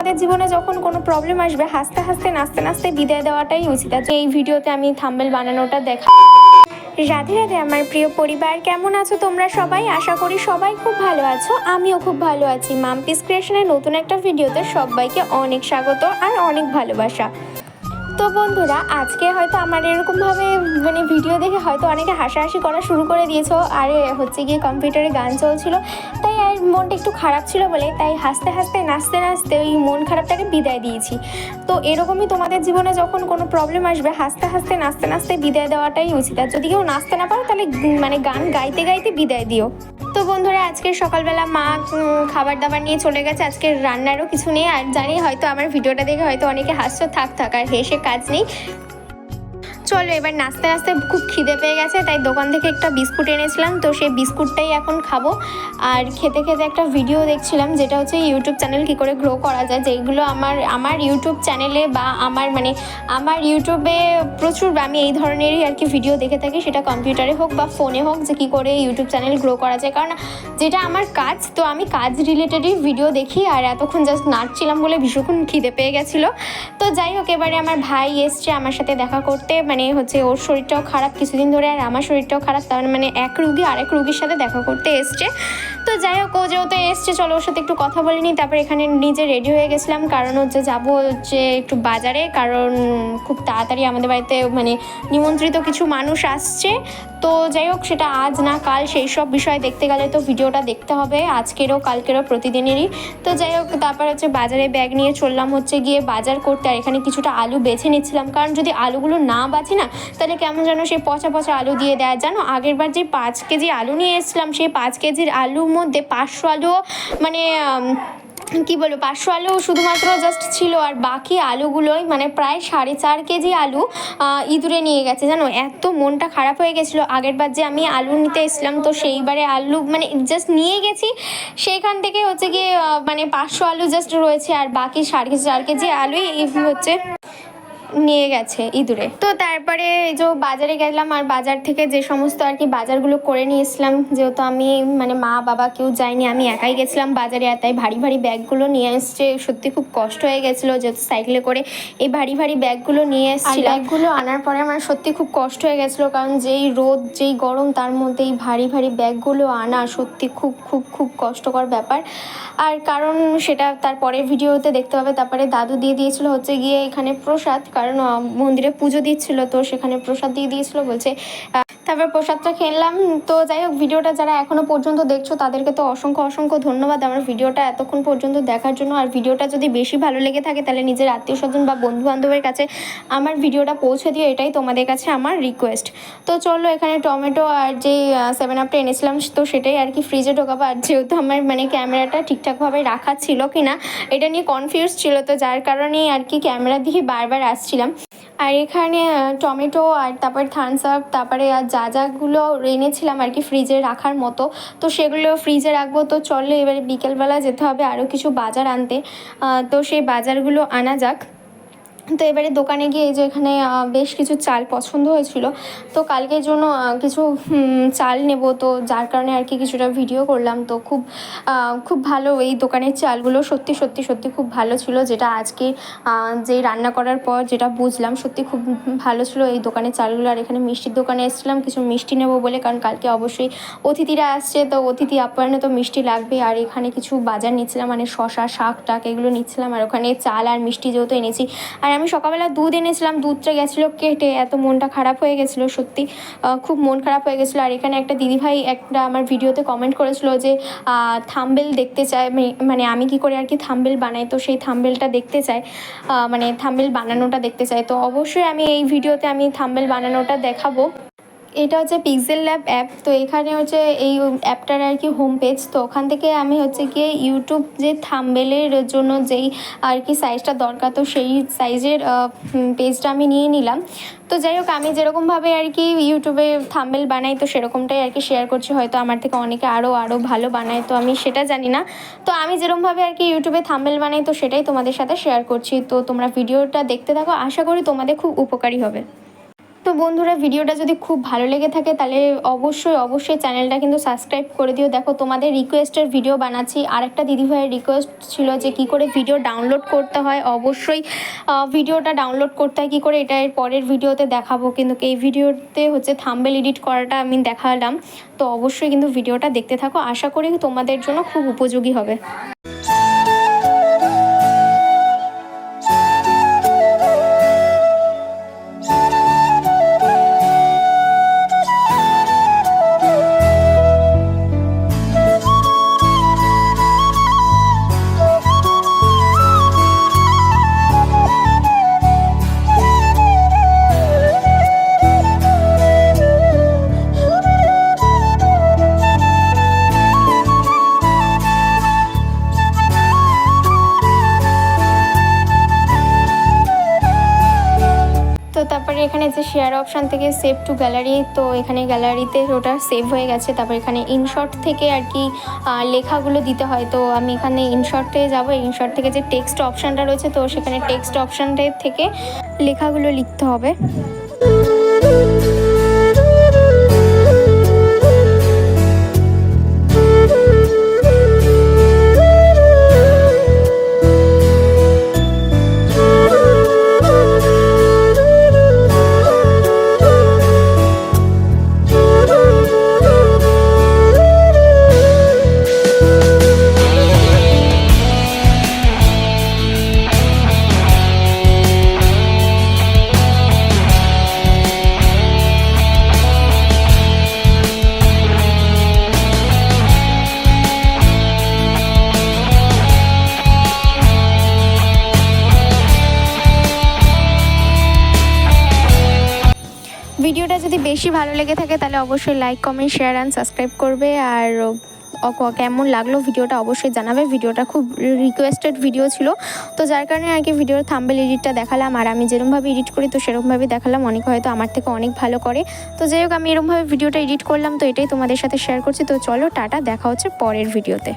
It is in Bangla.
আমাদের জীবনে যখন কোনো প্রবলেম আসবে হাসতে হাসতে নাচতে নাচতে বিদায় দেওয়াটাই উচিত। এই ভিডিওতে আমি থাম্বনেল বানানোটা দেখা। রাধে রাধে আমার প্রিয় পরিবার, কেমন আছো তোমরা সবাই? আশা করি সবাই খুব ভালো আছো, আমিও খুব ভালো আছি। মাম্পিস ক্রিয়েশনের নতুন একটা ভিডিওতে সবাইকে অনেক স্বাগত আর অনেক ভালোবাসা। তো বন্ধুরা, আজকে হয়তো আমার এরকমভাবে ভিডিও দেখে হয়তো অনেকে হাসাহাসি করা শুরু করে দিয়েছো। আর হচ্ছে গিয়ে কম্পিউটারে গান চলছিল, তাই আর মনটা একটু খারাপ ছিল বলে তাই হাসতে হাসতে নাচতে নাচতে ওই মন খারাপটাকে বিদায় দিয়েছি। তো এরকমই তোমাদের জীবনে যখন কোনো প্রবলেম আসবে হাসতে হাসতে নাচতে নাচতে বিদায় দেওয়াটাই উচিত। আর যদি কেউ নাচতে না পারো তাহলে গান গাইতে গাইতে বিদায় দিও। তো বন্ধুরা, আজকে সকালবেলা মা খাবার দাবার নিয়ে চলে গেছে, আজকে রান্নারও কিছু নেই। আর জানি হয়তো আমার ভিডিওটা দেখে হয়তো অনেকে হাসছো, থাক আর হেসে কাজ নেই। চলো এবার নাচতে নাচতে খুব খিদে পেয়ে গেছে, তাই দোকান থেকে একটা বিস্কুট এনেছিলাম, তো সেই বিস্কুটটাই এখন খাবো। আর খেতে খেতে একটা ভিডিও দেখছিলাম, যেটা হচ্ছে ইউটিউব চ্যানেল কী করে গ্রো করা যায়, যেগুলো আমার ইউটিউব চ্যানেলে বা আমার ইউটিউবে প্রচুর আমি এই ধরনেরই আর কি ভিডিও দেখে থাকি, সেটা কম্পিউটারে হোক বা ফোনে হোক, যে কী করে ইউটিউব চ্যানেল গ্রো করা যায়। কারণ যেটা আমার কাজ, তো আমি কাজ রিলেটেডই ভিডিও দেখি। আর এতক্ষণ জাস্ট নাচছিলাম বলে ভীষণ খিদে পেয়ে গেছিলো। তো যাই হোক, এবারে আমার ভাই এসছে আমার সাথে দেখা করতে, হচ্ছে ওর শরীরটাও খারাপ কিছুদিন ধরে, আর আমার শরীরটাও খারাপ, তার এক রুগী আরেক রুগীর সাথে দেখা করতে এসছে। তো যাই হোক, ও যেহেতু এসছে, চলো ওর সাথে একটু কথা বলে নিই। তারপর এখানে নিজে রেডি হয়ে গেছিলাম, কারণ হচ্ছে যাবো হচ্ছে একটু বাজারে, কারণ খুব তাড়াতাড়ি আমাদের বাড়িতে নিমন্ত্রিত কিছু মানুষ আসছে। তো যাই হোক, সেটা আজ না কাল, সেই সব বিষয় দেখতে গেলে তো ভিডিওটা দেখতে হবে, আজকেরও কালকেরও প্রতিদিনেরই। তো যাই হোক, তারপর হচ্ছে বাজারে ব্যাগ নিয়ে চললাম হচ্ছে গিয়ে বাজার করতে। আর এখানে কিছুটা আলু বেছে নিচ্ছিলাম, কারণ যদি আলুগুলো না বাছি না, তাহলে কেমন যেন সেই পচা পচা আলু দিয়ে দেয়। জানো, আগের বার যে 5 কেজি আলু নিয়ে এসেছিলাম, সেই 5 কেজির আলুর মধ্যে 500 আলুও কি বলবো, 500 আলু শুধুমাত্র জাস্ট ছিল, আর বাকি আলুগুলোই প্রায় 4.5 কেজি আলু ইঁদুরে নিয়ে গেছে। জানো, এত মনটা খারাপ হয়ে গেছিলো। আগের বার যে আমি আলু নিতে এসেছিলাম, তো সেইবারে আলু জাস্ট নিয়ে গেছি, সেইখান থেকে হচ্ছে গিয়ে 500 আলু জাস্ট রয়েছে, আর বাকি 4.5 কেজি আলুই হচ্ছে নিয়ে গেছে ইঁদুরে। তো তারপরে যে বাজারে গেলাম, আর বাজার থেকে যে সমস্ত আর কি বাজারগুলো করে নিয়ে এসলাম, যেহেতু আমি মা বাবা কেউ যায়নি, আমি একাই গেছিলাম বাজারে। আর তাই ভারী ভারী ব্যাগগুলো নিয়ে এসছে, সত্যি খুব কষ্ট হয়ে গেছিলো, যেহেতু সাইকেলে করে এই ভারী ভারী ব্যাগগুলো নিয়ে এসেছিলাম। ব্যাগগুলো আনার পরে আমার সত্যি খুব কষ্ট হয়ে গেছিলো, কারণ যেই রোদ যেই গরম, তার মধ্যে এই ভারী ভারী ব্যাগগুলো আনা সত্যি খুব খুব খুব কষ্টকর ব্যাপার। আর কারণ সেটা তারপরের ভিডিওতে দেখতে হবে। তারপরে দাদু দিয়ে দিয়েছিল হচ্ছে গিয়ে এখানে প্রসাদ, কারণ মন্দিরে পুজো দিচ্ছিল, তো সেখানে প্রসাদ দিয়ে দিয়েছিল বলছে। তারপর প্রসাদটা খেলাম। তো যাই হোক, ভিডিওটা যারা এখনও পর্যন্ত দেখছো তাদেরকে তো অসংখ্য অসংখ্য ধন্যবাদ আমার ভিডিওটা এতক্ষণ পর্যন্ত দেখার জন্য। আর ভিডিওটা যদি বেশি ভালো লেগে থাকে, তাহলে নিজের আত্মীয় স্বজন বা বন্ধু বান্ধবের কাছে আমার ভিডিওটা পৌঁছে দিও, এটাই তোমাদের কাছে আমার রিকোয়েস্ট। তো চলো, এখানে টমেটো আর যেই 7 আপটা এনেছিলাম, তো সেটাই আর কি ফ্রিজে ঢোকাবো। আর যেহেতু আমার ক্যামেরাটা ঠিকঠাকভাবে রাখা ছিল কি না, এটা নিয়ে কনফিউজ ছিল, তো যার কারণেই আর কি ক্যামেরা দিয়ে বারবার আসছিলাম। আর এখানে টমেটো আর তারপরে থামস আপ, তারপরে আর যাগুলো এনেছিলাম আর কি ফ্রিজে রাখার মতো, তো সেগুলো ফ্রিজে রাখবো। তো চলো এবারে বিকেলবেলা যেতে হবে আরও কিছু বাজার আনতে, তো সেই বাজারগুলো আনা যাক। তো এবারে দোকানে গিয়ে এই যে এখানে বেশ কিছু চাল পছন্দ হয়েছিল, তো কালকের জন্য কিছু চাল নেব, তো যার কারণে আর কি কিছুটা ভিডিও করলাম। তো খুব ভালো এই দোকানের চালগুলো, সত্যি সত্যি সত্যি খুব ভালো ছিল, যেটা আজকে যেই রান্না করার পর যেটা বুঝলাম, সত্যি খুব ভালো ছিল এই দোকানের চালগুলো। আর এখানে মিষ্টির দোকানে এসেছিলাম কিছু মিষ্টি নেব বলে, কারণ কালকে অবশ্যই অতিথিরা আসছে, তো অতিথি আপ্যায়নে তো মিষ্টি লাগবে। আর এখানে কিছু বাজার নিচ্ছিলাম, শশা শাক টাক এগুলো নিচ্ছিলাম। আর ওখানে চাল আর মিষ্টি যেহেতু এনেছি, আর আমি সকালবেলা দুধ এনেছিলাম, দুধটা গেছিলো কেটে, এত মনটা খারাপ হয়ে গেছিলো, সত্যি খুব মন খারাপ হয়ে গেছিলো। আর এখানে একটা দিদিভাই একটা আমার ভিডিওতে কমেন্ট করেছিল যে থাম্বনেল দেখতে চায়, আমি কি করে আর কি থাম্বনেল বানাই, তো সেই থাম্বনেলটা দেখতে চায়, থাম্বনেল বানানোটা দেখতে চায়। তো অবশ্যই আমি এই ভিডিওতে আমি থাম্বনেল বানানোটা দেখাবো। এটা হচ্ছে পিক্সেল ল্যাব অ্যাপ, তো এখানে হচ্ছে এই অ্যাপটার আর কি হোম পেজ। তো ওখান থেকে আমি হচ্ছে গিয়ে ইউটিউব যে থাম্বনেলের জন্য যেই আর কি সাইজটা দরকার, তো সেই সাইজের পেজটা আমি নিয়ে নিলাম। তো যাই হোক, আমি যেরকমভাবে আর কি ইউটিউবে থাম্বনেল বানাই, তো সেরকমটাই আর কি শেয়ার করছি। হয়তো আমার থেকে অনেকে আরও ভালো বানায়, তো আমি সেটা জানি না। তো আমি যেরকমভাবে আর কি ইউটিউবে থাম্বনেল বানাই, তো সেটাই তোমাদের সাথে শেয়ার করছি। তো তোমরা ভিডিওটা দেখতে থাকো, আশা করি তোমাদের খুব উপকারী হবে। তো তো বন্ধুরা, ভিডিওটা যদি খুব ভালো লেগে থাকে তাহলে অবশ্যই চ্যানেলটা কিন্তু সাবস্ক্রাইব করে দিও। দেখো তোমাদের রিকোয়েস্টের ভিডিও বানাচ্ছি। আর একটা দিদিভাইয়ের রিকোয়েস্ট ছিল যে কি করে ভিডিও ডাউনলোড করতে হয়। অবশ্যই ভিডিওটা ডাউনলোড করতে হয় কী করে, এটা এর পরের ভিডিওতে দেখাবো। কিন্তু এই ভিডিওতে হচ্ছে থাম্বনেল এডিট করাটা আমি দেখালাম। তো অবশ্যই কিন্তু ভিডিওটা দেখতে থাকো, আশা করি তোমাদের জন্য খুব উপযোগী হবে। তো তারপরে এখানে যে শেয়ার অপশান থেকে সেভ টু গ্যালারি, তো এখানে গ্যালারিতে ওটা সেভ হয়ে গেছে। তারপর এখানে ইনশর্ট থেকে আর কি লেখাগুলো দিতে হয়। তো আমি এখানে ইনশর্টে যাবো। ইনশর্ট থেকে যে টেক্সট অপশানটা রয়েছে, তো সেখানে টেক্সট অপশানটা থেকে লেখাগুলো লিখতে হবে। ভিডিওটা যদি বেশি ভালো লেগে থাকে তাহলে অবশ্যই like, comment, share and subscribe করবে। আর কেমন লাগলো ভিডিওটা অবশ্যই জানাবে। ভিডিওটা খুব রিকোয়েস্টেড ভিডিও ছিল, তো যার কারণে আর কি ভিডিওর থাম্বনেল এডিটটা দেখালাম। আর আমি যেরকমভাবে এডিট করি তো সেরকমভাবে দেখালাম। অনেকে হয়তো আমার থেকে অনেক ভালো করে। তো যাই হোক, আমি এরকমভাবে ভিডিওটা এডিট করলাম, তো এটাই তোমাদের সাথে শেয়ার করছি। তো চলো টাটা, দেখা হচ্ছে পরের ভিডিওতে।